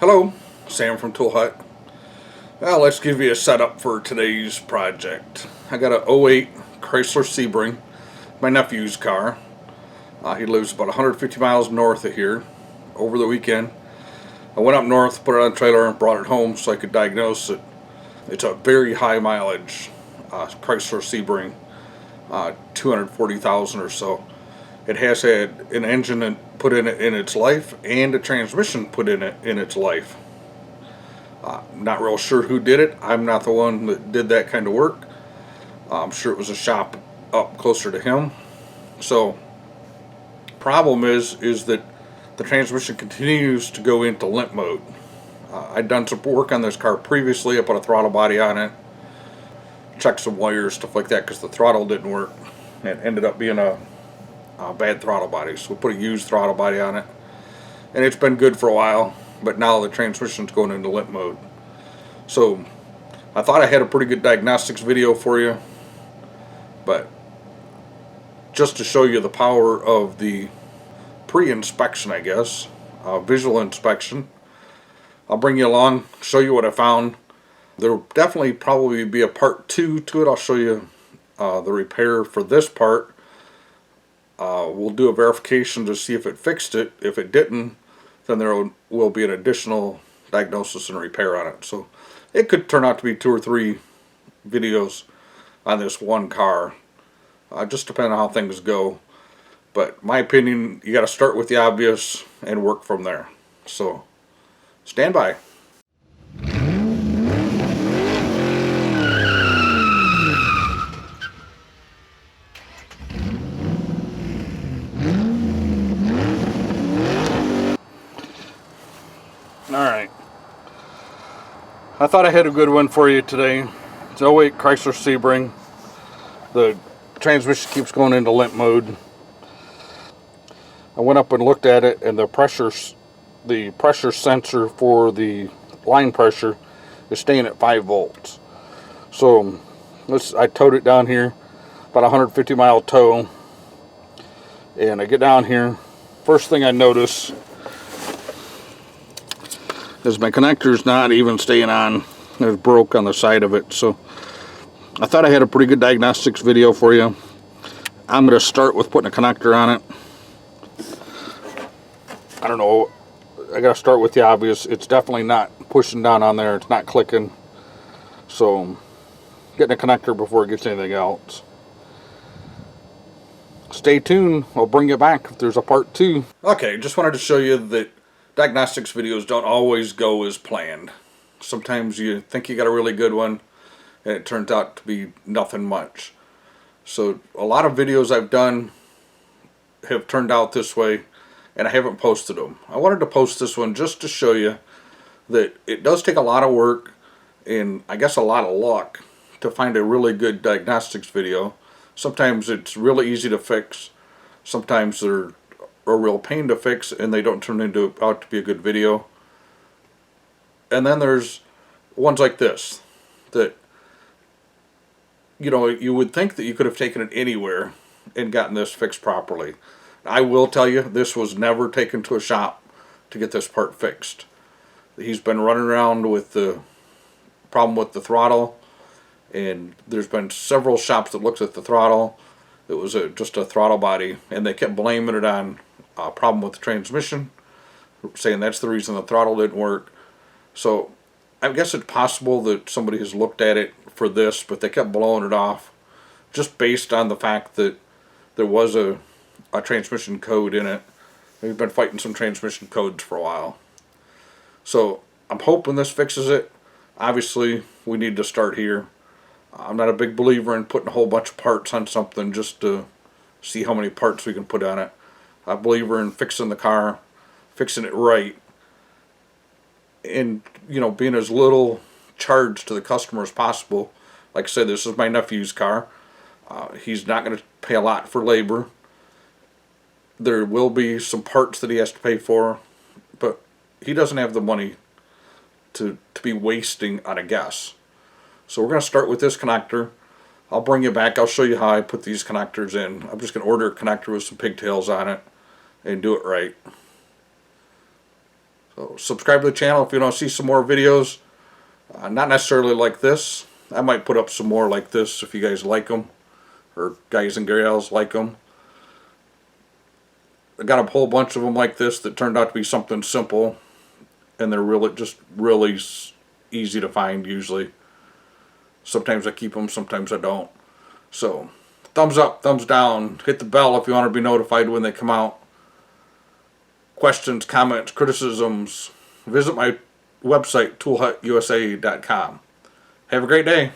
Hello, Sam from Tool Hut. Well, let's give you a setup for today's project. I got a '08 Chrysler Sebring, my nephew's car. He lives about 150 miles north of here. Over the weekend, I went up north, put it on a trailer, and brought it home so I could diagnose it. It's a very high mileage Chrysler Sebring, 240,000 or so. It has had an engine put in it in its life and a transmission put in it in its life. Not real sure who did it. I'm not the one that did that kind of work. I'm sure it was a shop up closer to him. So, problem is that the transmission continues to go into limp mode. I'd done some work on this car previously. I put a throttle body on it, checked some wires, stuff like that, because the throttle didn't work. It ended up being a bad throttle body, so we put a used throttle body on it, and it's been good for a while. But now the transmission's going into limp mode. So I thought I had a pretty good diagnostics video for you, but just to show you the power of the pre-inspection, I guess, visual inspection, I'll bring you along, show you what I found. There will definitely probably be a part 2 to it. I'll show you the repair for this part. We'll do a verification to see if it fixed it. If it didn't, then there will be an additional diagnosis and repair on it. So it could turn out to be 2 or 3 videos on this one car. Just depending on how things go. But my opinion, you got to start with the obvious and work from there. So stand by. Alright, I thought I had a good one for you today. It's '08 Chrysler Sebring. The transmission keeps going into limp mode. I went up and looked at it, and the pressure sensor for the line pressure is staying at 5 volts. So I towed it down here, about a 150 mile tow, and I get down here. First thing I notice is my connector's not even staying on. It broke on the side of it. So I thought I had a pretty good diagnostics video for you. I'm going to start with putting a connector on it. I don't know, I got to start with the obvious. It's definitely not pushing down on there. It's not clicking. So getting a connector before it gets anything else. Stay tuned. I'll bring you back if there's a part 2. Okay, just wanted to show you that diagnostics videos don't always go as planned. Sometimes you think you got a really good one and it turns out to be nothing much. So a lot of videos I've done have turned out this way, and I haven't posted them. I wanted to post this one just to show you that it does take a lot of work and I guess a lot of luck to find a really good diagnostics video. Sometimes it's really easy to fix. Sometimes they're a real pain to fix and they don't turn out to be a good video. And then there's ones like this that, you know, you would think that you could have taken it anywhere and gotten this fixed properly. I will tell you, this was never taken to a shop to get this part fixed. He's been running around with the problem with the throttle, and there's been several shops that looked at the throttle. It was just a throttle body, and they kept blaming it on a problem with the transmission, saying that's the reason the throttle didn't work. So I guess it's possible that somebody has looked at it for this, but they kept blowing it off just based on the fact that there was a transmission code in it. We've been fighting some transmission codes for a while. So I'm hoping this fixes it. Obviously, we need to start here. I'm not a big believer in putting a whole bunch of parts on something just to see how many parts we can put on it. I believe in fixing the car, fixing it right, and, you know, being as little charge to the customer as possible. Like I said, this is my nephew's car. He's not going to pay a lot for labor. There will be some parts that he has to pay for, but he doesn't have the money to be wasting on a guess. So we're going to start with this connector. I'll bring you back. I'll show you how I put these connectors in. I'm just going to order a connector with some pigtails on it and do it right. So subscribe to the channel if you want to see some more videos. Not necessarily like this. I might put up some more like this if you guys like them, or guys and gals like them. I got a whole bunch of them like this that turned out to be something simple, and they're really easy to find usually. Sometimes I keep them, sometimes I don't. So thumbs up, thumbs down, hit the bell if you want to be notified when they come out. Questions, comments, criticisms, visit my website toolhutusa.com. Have a great day.